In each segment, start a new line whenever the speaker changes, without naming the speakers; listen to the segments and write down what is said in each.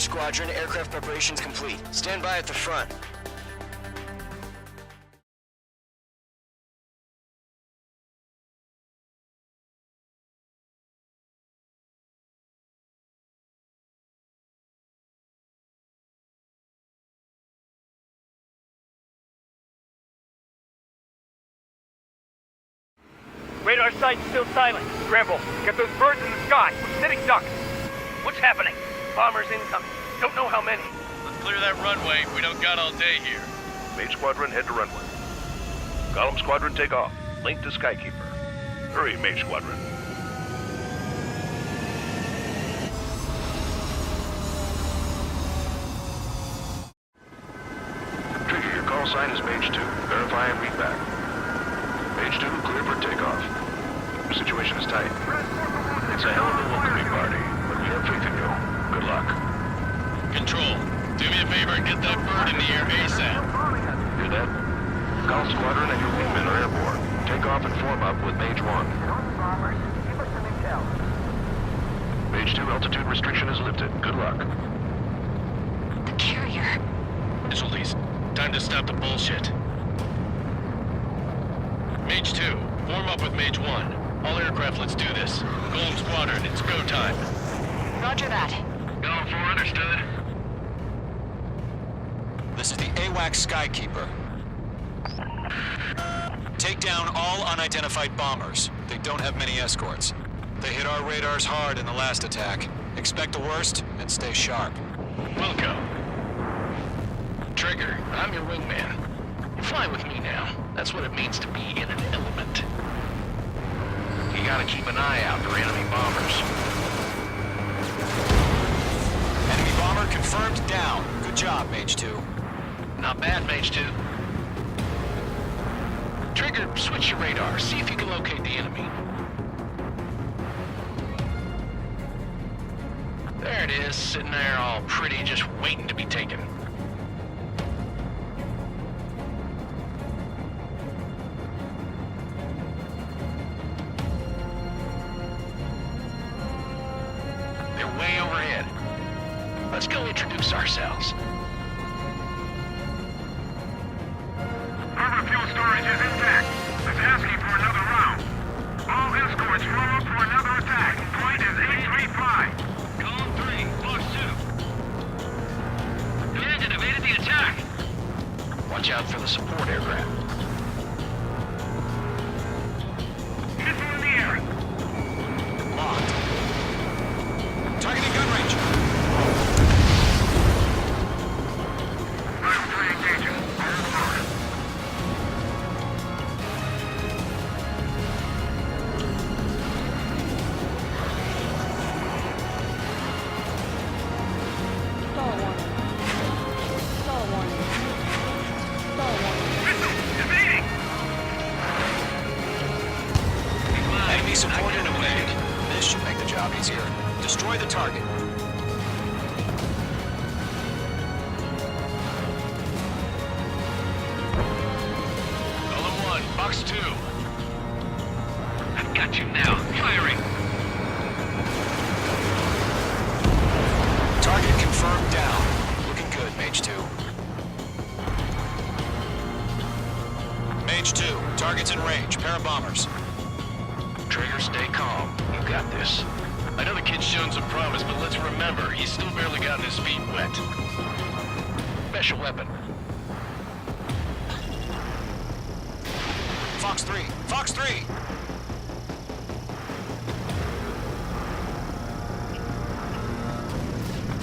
Mage Squadron, aircraft preparations complete. Stand by at the front.
Radar site's still silent. Scramble. Get those birds in the sky. We're sitting ducks. What's happening? Bombers incoming. Don't know how many.
Let's clear that runway. We don't got all day here.
Mage Squadron, head to runway. Column Squadron, take off. Link to Skykeeper. Hurry, Mage Squadron. Trigger, your call sign is Mage 2. Verify and read back. Mage 2, clear for takeoff. The situation is tight. It's a hell of a welcoming party, but we have faith in you. Good luck.
Control, do me a favor and get that bird in the air ASAP.
Hear that? Call Squadron and your wingmen are airborne. Take off and form up with Mage 1. Mage 2, altitude restriction is lifted. Good luck.
The carrier.
Casualties, time to stop the bullshit. Mage 2, form up with Mage 1. All aircraft, let's do this. Golem Squadron, it's go time.
Roger that.
Golem 4, understood.
This is the AWAC Skykeeper. Take down all unidentified bombers. They don't have many escorts. They hit our radars hard in the last attack. Expect the worst and stay sharp.
Wilco. Trigger, I'm your wingman. You fly with me now. That's what it means to be in an element. You gotta keep an eye out for enemy bombers.
Enemy bomber confirmed down. Good job, Mage 2.
Not bad, Mage 2. Trigger, switch your radar. See if you can locate the enemy. There it is, sitting there all pretty, just waiting to be taken. They're way overhead. Let's go introduce ourselves.
Harbor fuel storage is intact. It's asking for another round. All escorts roll up for another attack. Point is 835.
Column 3, Fox 2. Command evaded the attack. Watch out for the support aircraft.
Missile in the air.
Locked. Targeting gun range.
Round 3 engaging. All forward.
Stall warning. Stall warning. Stall warning.
Missile! Evading!
Enemy support eliminated. This should make the job easier. Destroy the target.
Column 1, Fox 2. I've got you now. Firing.
Target confirmed down. Looking good, Mage 2. Mage 2, target's in range. Pair of bombers.
Trigger, stay calm. You got this. I know the kid's shown some promise, but let's remember, he's still barely gotten his feet wet. Special weapon.
Fox 3. Fox 3!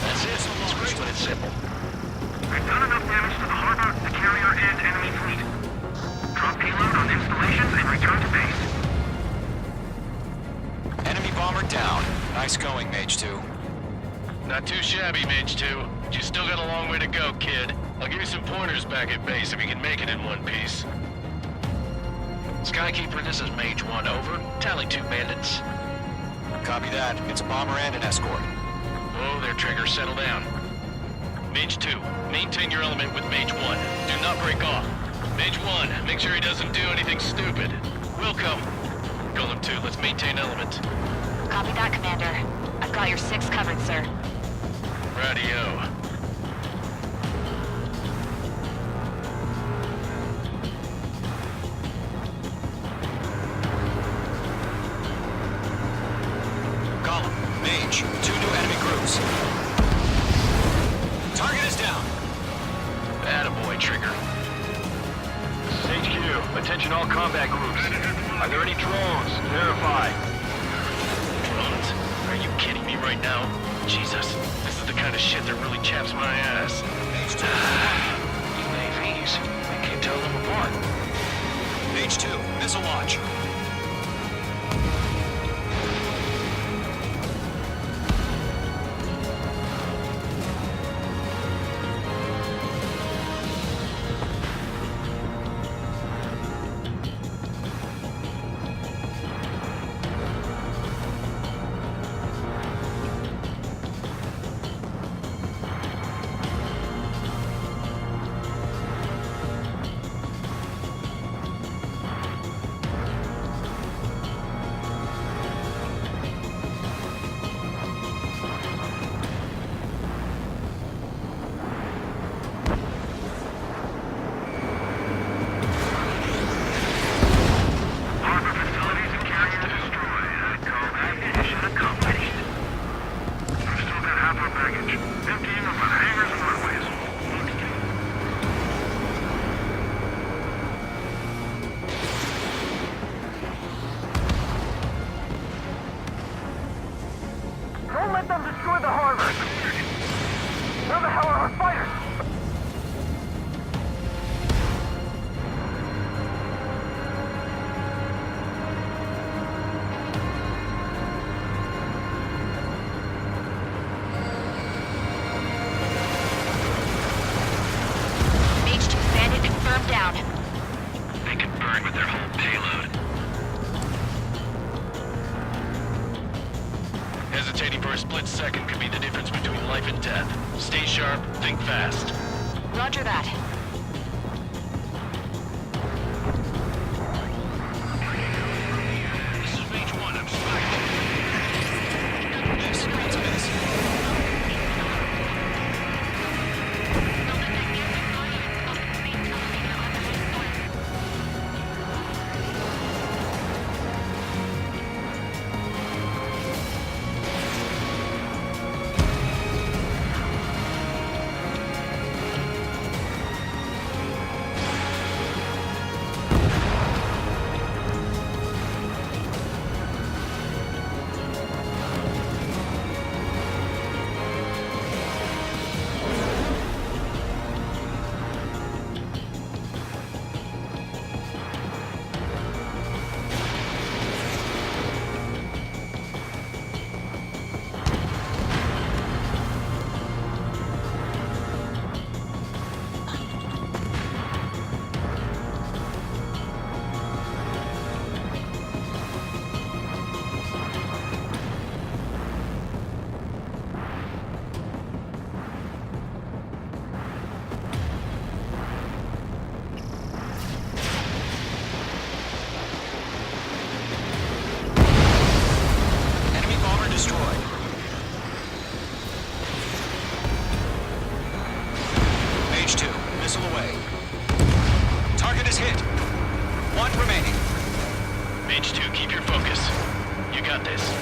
That's it. It's great when it's simple.
We've done enough damage to the harbor, the carrier, and enemy fleet. Drop payload on installations and return to base.
Enemy bomber down. Nice going, Mage 2.
Not too shabby, Mage 2. But you still got a long way to go, kid. I'll give you some pointers back at base if you can make it in one piece. Skykeeper, this is Mage 1, over. Tally 2 bandits.
Copy that. It's a bomber and an escort.
Oh, their Trigger, settle down. Mage 2, maintain your element with Mage 1. Do not break off. Mage 1, make sure he doesn't do anything stupid. Wilco. Golem 2, let's maintain element.
Copy that, Commander. I've got your 6 covered, sir.
Radio.
Column, Mage, 2 new enemy groups. Target is down.
Attaboy, Trigger.
HQ, attention all combat groups. Are there any drones? Verify.
Drones? Are you kidding me right now? Jesus, this is the kind of shit that really chaps my ass.
UAVs. I can't tell them apart.
Mage 2, missile launch.
Harbor facilities and carrier destroyed. I'd call that mission accomplished. We've still got half our baggage. Emptying them on hangars and runways.
Don't let them destroy the harbor! Where the hell are our fighters?
Mage 2 bandit confirmed down.
They can burn with their whole payload. Hesitating for a split second could be the difference between life and death. Stay sharp, think fast.
Roger that.
This is Mage 1, I'm spotted.
Miss, that's a miss. Enemy bomber destroyed. Mage 2, missile away. Target is hit. 1 remaining.
Mage 2, keep your focus. You got this.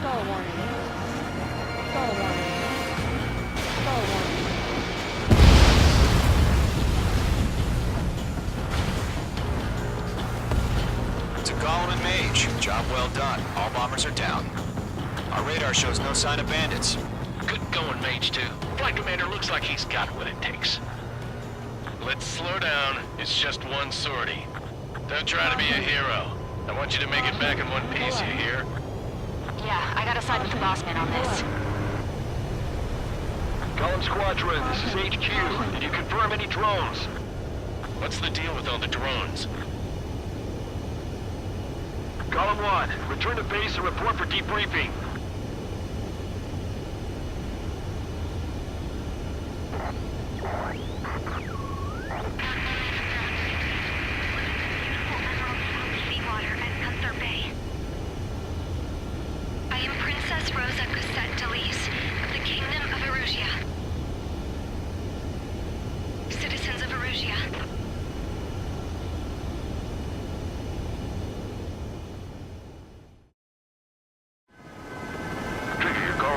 Stall warning. Stall warning. Stall warning.
To Gollum and Mage, job well done. All bombers are down. Our radar shows no sign of bandits.
Good going, Mage 2. Flight Commander looks like he's got what it takes. Let's slow down. It's just one sortie. Don't try to be a hero. I want you to make it back in one piece, you hear?
Yeah, I gotta side with the boss man on this.
Column Squadron, this is HQ. Did you confirm any drones?
What's the deal with all the drones?
Column 1, return to base and report for debriefing.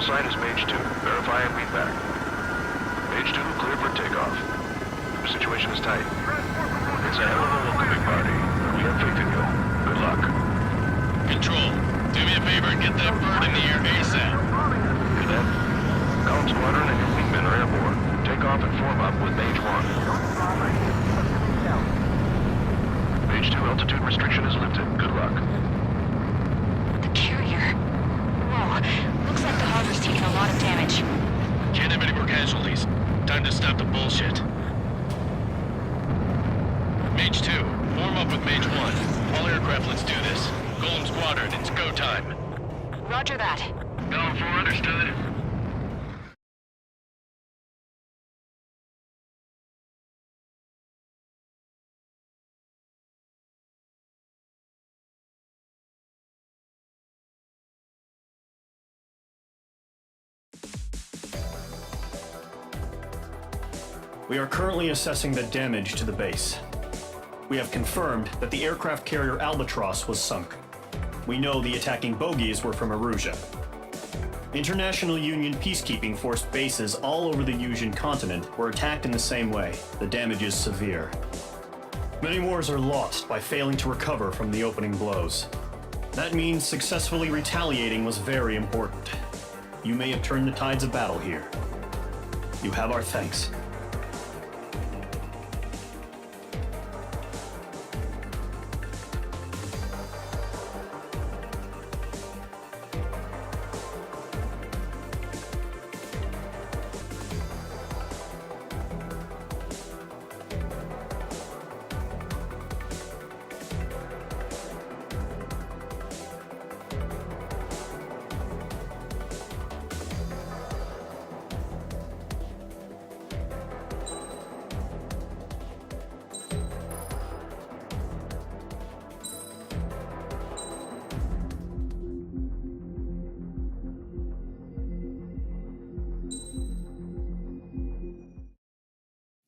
sign is Mage 2. Verify and read back. Mage 2, clear for takeoff. The situation is tight. It's a hell of a welcoming party, but we have faith in you. Good luck.
Control, do me a favor and get that bird in the air ASAP.
Cadet, Column Squadron and your wingmen are airborne. Take off and form up with Mage 1. Mage 2, altitude restriction is lifted. Good luck.
The carrier. Whoa. Looks like the harbor's taken a lot of damage.
Can't have any more casualties. Time to stop the bullshit. Mage 2, form up with Mage 1. All aircraft, let's do this. Golem Squadron, it's go time.
Roger that.
Going for understood.
We are currently assessing the damage to the base. We have confirmed that the aircraft carrier Albatross was sunk. We know the attacking bogies were from Erusia. International Union peacekeeping force bases all over the Yusian continent were attacked in the same way. The damage is severe. Many wars are lost by failing to recover from the opening blows. That means successfully retaliating was very important. You may have turned the tides of battle here. You have our thanks.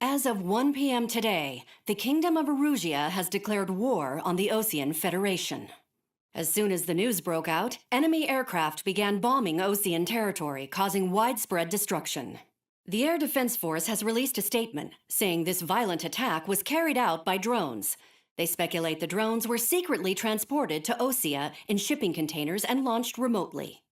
As of 1 p.m. today, the Kingdom of Erusia has declared war on the Osean Federation. As soon as the news broke out, enemy aircraft began bombing Osean territory, causing widespread destruction. The Air Defense Force has released a statement saying this violent attack was carried out by drones. They speculate the drones were secretly transported to Osea in shipping containers and launched remotely.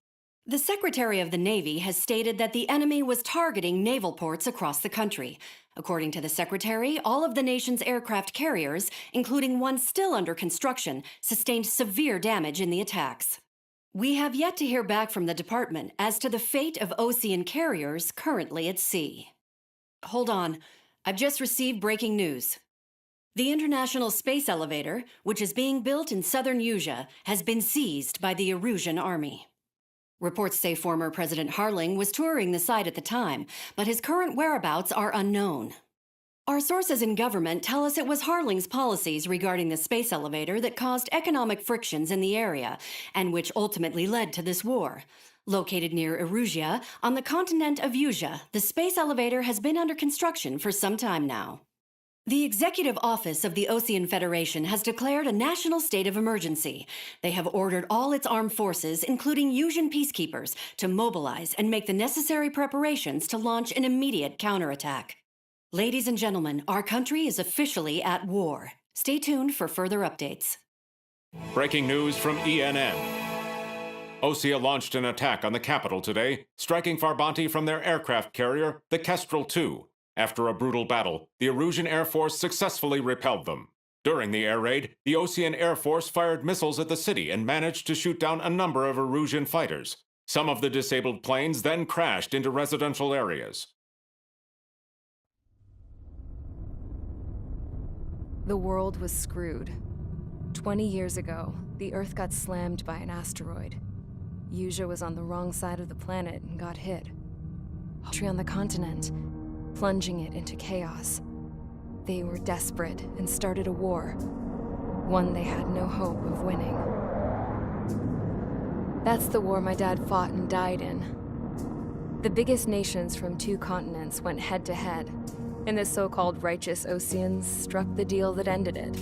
The Secretary of the Navy has stated that the enemy was targeting naval ports across the country. According to the Secretary, all of the nation's aircraft carriers, including one still under construction, sustained severe damage in the attacks. We have yet to hear back from the department as to the fate of Osean carriers currently at sea. Hold on, I've just received breaking news. The International Space Elevator, which is being built in southern Yusia, has been seized by the Erusian army. Reports say former President Harling was touring the site at the time, but his current whereabouts are unknown. Our sources in government tell us it was Harling's policies regarding the space elevator that caused economic frictions in the area, and which ultimately led to this war. Located near Erusia, on the continent of Yusia, the space elevator has been under construction for some time now. The Executive Office of the Osean Federation has declared a national state of emergency. They have ordered all its armed forces, including Yusian peacekeepers, to mobilize and make the necessary preparations to launch an immediate counterattack. Ladies and gentlemen, our country is officially at war. Stay tuned for further updates.
Breaking news from ENN. Osea launched an attack on the capital today, striking Farbanti from their aircraft carrier, the Kestrel II. After a brutal battle, the Erusian Air Force successfully repelled them. During the air raid, the Osean Air Force fired missiles at the city and managed to shoot down a number of Erusian fighters. Some of the disabled planes then crashed into residential areas.
The world was screwed. 20 years ago, the Earth got slammed by an asteroid. Yusia was on the wrong side of the planet and got hit. Tree on the continent, plunging it into chaos. They were desperate and started a war, one they had no hope of winning. That's the war my dad fought and died in. The biggest nations from 2 continents went head-to-head, and the so-called righteous Oseans struck the deal that ended it.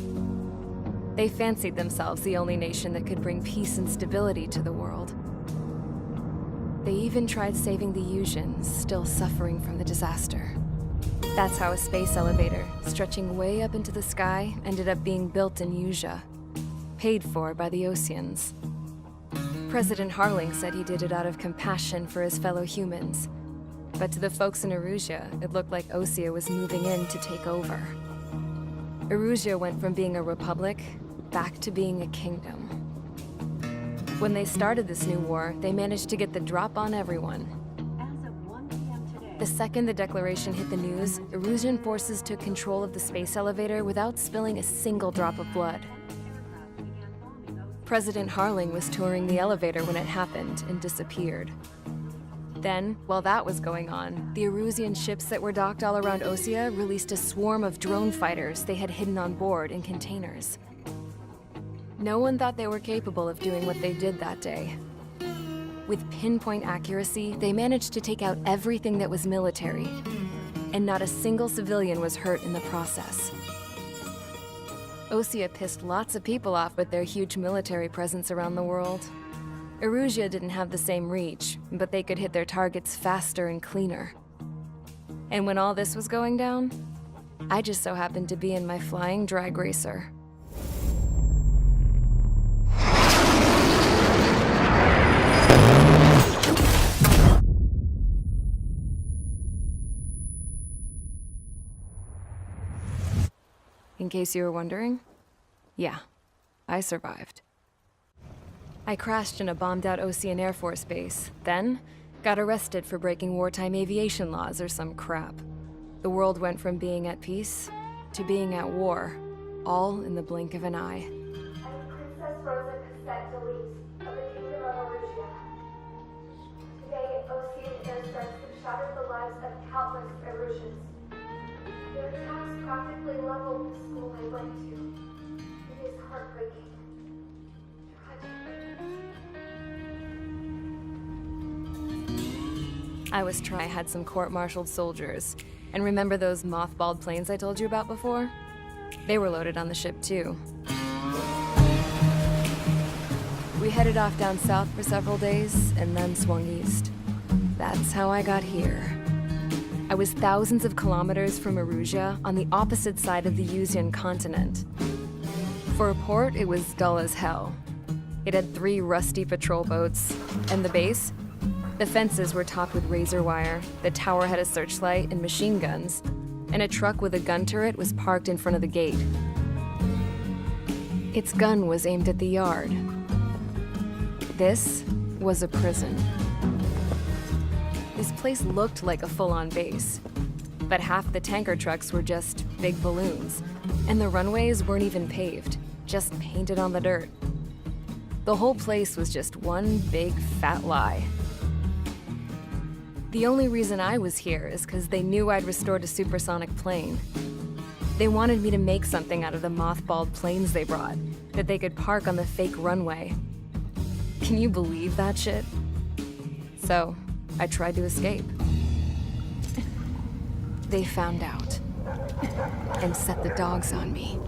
They fancied themselves the only nation that could bring peace and stability to the world. They even tried saving the Usians, still suffering from the disaster. That's how a space elevator, stretching way up into the sky, ended up being built in Usia, paid for by the Oseans. President Harling said he did it out of compassion for his fellow humans. But to the folks in Erusia, it looked like Osea was moving in to take over. Erusia went from being a republic back to being a kingdom. When they started this new war, they managed to get the drop on everyone. The second the declaration hit the news, Erusian forces took control of the space elevator without spilling a single drop of blood. President Harling was touring the elevator when it happened and disappeared. Then, while that was going on, the Erusian ships that were docked all around Osea released a swarm of drone fighters they had hidden on board in containers. No one thought they were capable of doing what they did that day. With pinpoint accuracy, they managed to take out everything that was military, and not a single civilian was hurt in the process. Osea pissed lots of people off with their huge military presence around the world. Erusia didn't have the same reach, but they could hit their targets faster and cleaner. And when all this was going down, I just so happened to be in my flying drag racer. In case you were wondering, yeah, I survived. I crashed in a bombed-out Osean Air Force base, then got arrested for breaking wartime aviation laws or some crap. The world went from being at peace to being at war, all in the blink of an eye.
I'm Princess Rosa Cassette Delete of the Kingdom of Erusia. Today, Osean airstrikes have shattered the lives of countless Erusians. Their attacks practically leveled the school I went to. It is heartbreaking.
I had some court-martialed soldiers. And remember those mothballed planes I told you about before? They were loaded on the ship too. We headed off down south for several days, and then swung east. That's how I got here. I was thousands of kilometers from Erusia, on the opposite side of the Usian continent. For a port, it was dull as hell. It had 3 rusty patrol boats, and the base? The fences were topped with razor wire, the tower had a searchlight and machine guns, and a truck with a gun turret was parked in front of the gate. Its gun was aimed at the yard. This was a prison. This place looked like a full-on base, but half the tanker trucks were just big balloons, and the runways weren't even paved, just painted on the dirt. The whole place was just one big fat lie. The only reason I was here is because they knew I'd restored a supersonic plane. They wanted me to make something out of the mothballed planes they brought, that they could park on the fake runway. Can you believe that shit? So, I tried to escape. They found out, and set the dogs on me.